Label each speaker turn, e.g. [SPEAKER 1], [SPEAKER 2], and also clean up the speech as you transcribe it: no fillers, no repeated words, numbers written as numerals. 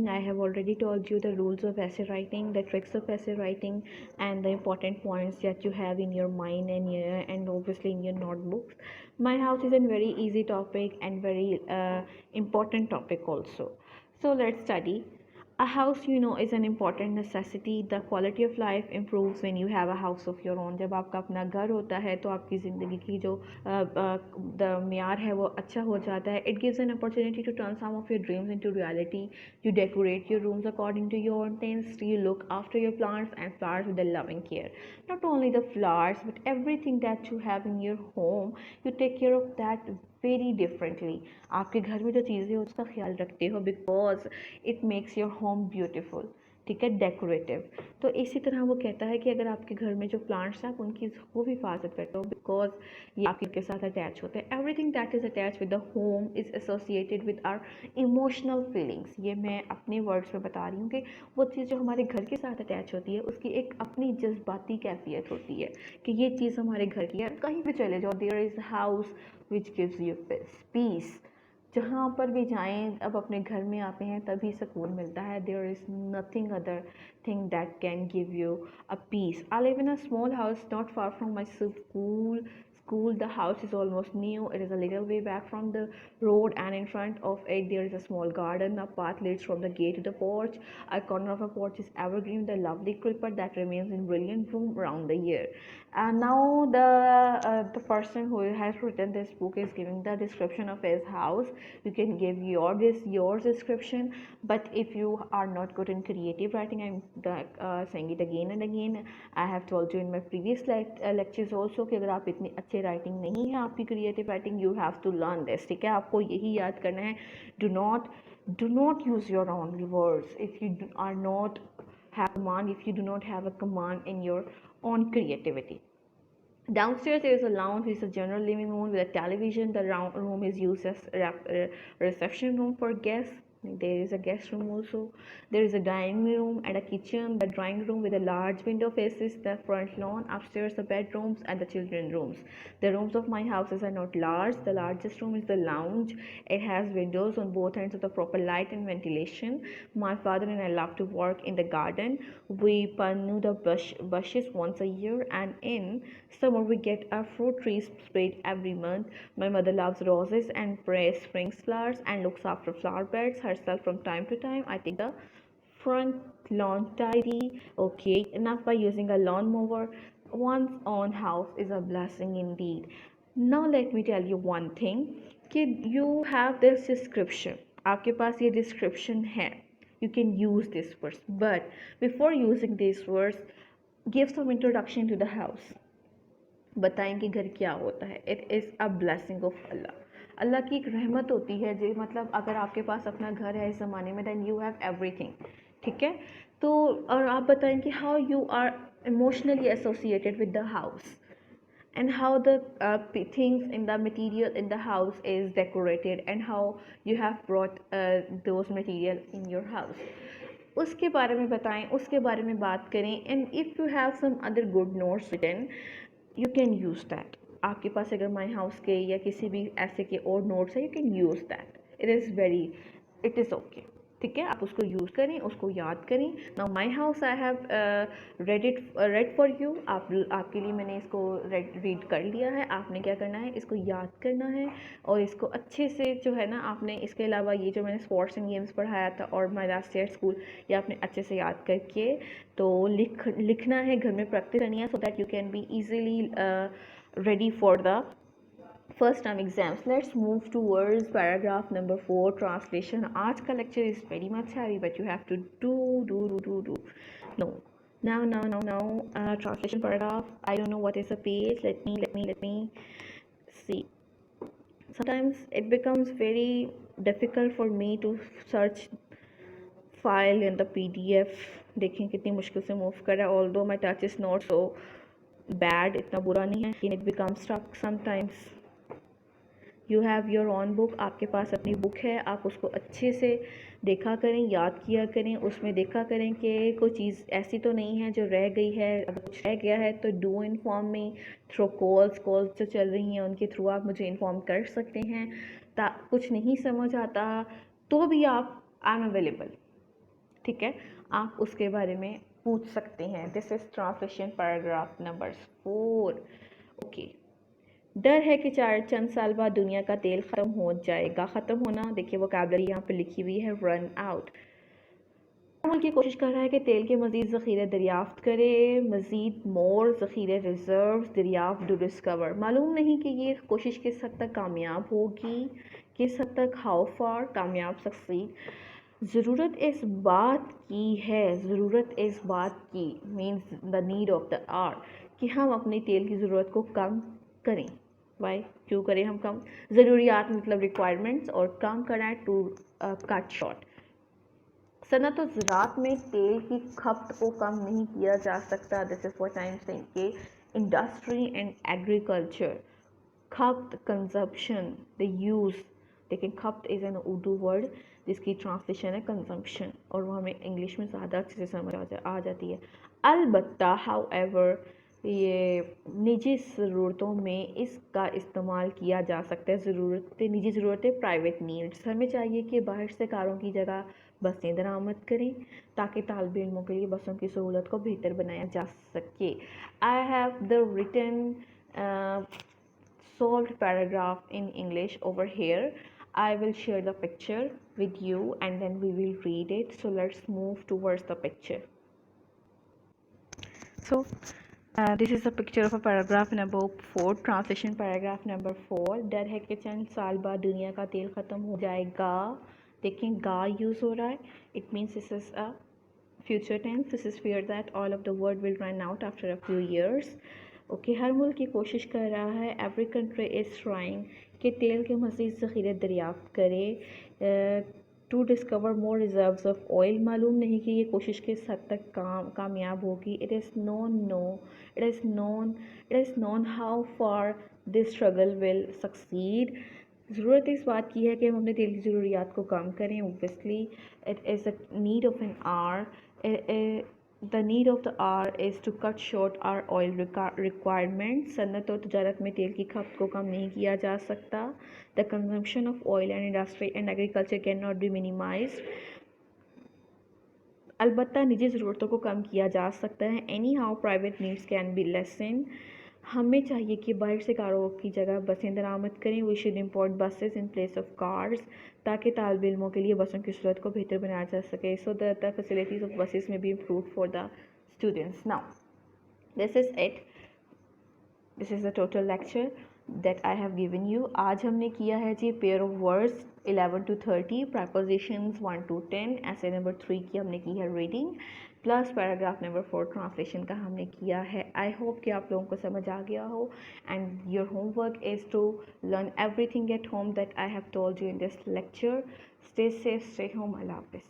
[SPEAKER 1] I have already told you the rules of essay writing, the tricks of essay writing, and the important points that you have in your mind and obviously in your notebooks. My house is a very easy topic and very important topic also. So let's study. A house, is an important necessity. The quality of life improves when you have a house of your own. जब आपका अपना घर होता है तो आपकी ज़िंदगी की जो द म्यार है वो अच्छा हो जाता है. It gives an opportunity to turn some of your dreams into reality. You decorate your rooms according to your taste. You look after your plants and flowers with a loving care. Not only the flowers, but everything that you have in your home, you take care of that very differently. आपके घर में जो चीज़ें हो उसका ख्याल रखते हो because it makes your home beautiful. ठीक है, डेकोरेटिव. तो इसी तरह वो कहता है कि अगर आपके घर में जो प्लांट्स हैं आप उनकी खूब हिफाजत करते हो बिकॉज ये आपके साथ अटैच होते हैं. Everything that is attach with the home is associated with our emotional feelings. ये मैं अपने वर्ड्स में बता रही हूँ कि वो चीज़ जो हमारे घर के साथ अटैच होती है उसकी एक अपनी जज्बाती कैफियत होती है कि ये चीज़ हमारे घर की है. कहीं भी चले जाओ, there is house which gives you peace. जहाँ पर भी जाएं, अब अपने घर में आते हैं तभी सुकून मिलता है. There is nothing other thing that can give you a peace. I live in a small house not far from my school. The house is almost new. It is a little way back from the road, and in front of it there is a small garden. A path leads from the gate to the porch. A corner of a porch is evergreen with a lovely creeper that remains in brilliant bloom around the year. And now the person who has written this book is giving the description of his house. You can give your description, but if you are not good in creative writing, I'm saying it again and again. I have told you in my previous lectures also कि अगर आप इतनी अच्छी writing नहीं है आपकी creative writing, you have to learn this. ठीक है, आपको यही याद करना है. Do not use your own words if you are not have command, if you do not have a command in your own creativity. Downstairs there is a lounge which is a general living room with a television. The room is used as a reception room for guests. There is a guest room also. There is a dining room and a kitchen. The drawing room with a large window faces the front lawn. Upstairs the bedrooms and the children's rooms. The rooms of my houses are not large. The largest room is the lounge. It has windows on both ends with the proper light and ventilation. My father and I love to work in the garden. We prune the bushes once a year, and in summer we get a fruit tree sprayed every month. My mother loves roses and spring flowers and looks after flower beds herself from time to time. I think the front lawn tidy. Okay, enough by using a lawnmower. One's own house is a blessing indeed. Now let me tell you one thing कि you have this description. आपके पास ये description है. You can use this words, but before using these words, give some introduction to the house. बताएं कि घर क्या होता है. It is a blessing of Allah. Allah की एक रहमत होती है जी. मतलब अगर आपके पास अपना घर है इस ज़माने में, दैन यू हैव एवरीथिंग. ठीक है, तो और आप बताएं कि how you are emotionally associated with the house and how the things in the material in the house is decorated and how you have brought those material in your house. उसके बारे में बताएं, उसके बारे में बात करें. and if you have some other good notes written, you can use that. आपके पास अगर माई हाउस के या किसी भी ऐसे के और नोट्स है, you can use that. It is okay. ठीक है, आप उसको यूज़ करें, उसको याद करें. Now my house I have read for you. आपके लिए मैंने इसको रीड कर लिया है. आपने क्या करना है, इसको याद करना है और इसको अच्छे से जो है ना, आपने इसके अलावा ये जो मैंने स्पोर्ट्स एंड गेम्स पढ़ाया था और माई लास्ट ईयर स्कूल, ये आपने अच्छे से याद करके तो लिखना है, घर में प्रैक्टिस करनी है, so that you can be easily ready for the first term exams. Let's move towards paragraph number 4, translation. आज का lecture is very much heavy, but you have to do. No, now translation paragraph. I don't know what is the page. Let me see. Sometimes it becomes very difficult for me to search file in the PDF. देखें कितनी मुश्किल से move कर रहा है. although my touch is not so bad, इतना बुरा नहीं है, लेकिन it becomes stuck sometimes. You have your own book. आपके पास अपनी बुक है, आप उसको अच्छे से देखा करें, याद किया करें, उसमें देखा करें कि कोई चीज़ ऐसी तो नहीं है जो रह गई है. अगर कुछ रह गया है तो do inform me through calls जो चल रही हैं उनके थ्रू आप मुझे इन्फॉर्म कर सकते हैं. कुछ नहीं समझ आता तो भी आप आई एम अवेलेबल. ठीक है, आप उसके बारे में पूछ सकते हैं। This is translation paragraph number 4। Okay, डर है कि चार चंद साल बाद दुनिया का तेल ख़त्म हो जाएगा। ख़त्म होना, देखिए वोकैबुलरी यहाँ पे लिखी हुई है, रन आउट। मुल्क की कोशिश कर रहा है कि तेल के मज़ीद ज़ख़ीरे दरियाफ़्त करे, मज़ीद मोर ज़ख़ीरे रिज़र्व दरियाफ़्त टू डिस्कवर। मालूम नहीं कि ये कोशिश किस हद तक कामयाब होगी, किस हद तक, हाउ फार कामयाब सक्सीड। ज़रूरत इस बात की है, ज़रूरत इस बात की means the need of the hour, कि हम अपनी तेल की ज़रूरत को कम करें। वाई, क्यों करें हम कम? ज़रूरियात मतलब रिक्वायरमेंट्स, और कम करना टू कट शॉर्ट। सनत और ज़राअत में तेल की खपत को कम नहीं किया जा सकता। This is what I am saying कि इंडस्ट्री एंड एग्रीकल्चर, खपत, कंजप्शन, द यूज़, लेकिन खपत इज़ एन उर्दू वर्ड जिसकी ट्रांसलेशन है कंजम्पशन, और वो हमें इंग्लिश में ज़्यादा अच्छे से समझ आ जाती है। अलबत्ता हाउएवर, ये निजी ज़रूरतों में इसका इस्तेमाल किया जा सकता है। ज़रूरतें, निजी ज़रूरतें, प्राइवेट नीड्स। हमें चाहिए कि बाहर से कारों की जगह बसें दरामद करें ताकि तालिब इल्मों के लिए बसों की सहूलत को बेहतर बनाया जा सके। I have the written solved paragraph in English over here. I will share the picture with you and then we will read it. So let's move towards the picture. So this is a picture of a paragraph number 4, translation paragraph number 4. डर है कि चंद साल बाद दुनिया का तेल ख़त्म हो जाएगा। देखें, गा यूज़ हो रहा है, it means this is a future tense. This is fear that all of the word will run out after a few years. Okay, हर मुल्क की कोशिश कर रहा है, एवरी कंट्री इज़ ट्राइंग, कि तेल के मज़ीद ज़ख़ीरे दरियाफ़्त करे, to discover more reserves of oil. मालूम नहीं कि ये कोशिश किस हद तक कामयाब होगी। It is non how far this struggle will succeed. ज़रूरत इस बात की है कि हम अपने तेल की ज़रूरियात को कम करें। Obviously it is a need of an hour, the need of the hour is to cut short our oil requirements. सन्नत और तजारत में तेल की खपत को कम नहीं किया जा सकता। The consumption of oil and industry and agriculture cannot be minimized. अलबत्ता निजी ज़रूरतों को कम किया जा सकता है। Any how private needs can be lesson. हमें चाहिए कि बाहर से कारों की जगह बसें दरामद करें। We should import buses in place of cars, ताकि तालिब इल्मों के लिए बसों की सूरत को बेहतर बनाया जा सके। So the facilities of buses में be improve for the students. Now this is it, this is the total lecture that I have given you. आज हमने किया है जी pair of words 11 to 30, prepositions 1 to 10, ऐसे नंबर 3 की हमने की है reading, plus paragraph number 4 translation का हमने किया है। आई होप कि आप लोगों को समझ आ गया हो, and your homework is to learn everything at home that I have told you in this lecture. Stay safe, stay home, Allah हाफिज़।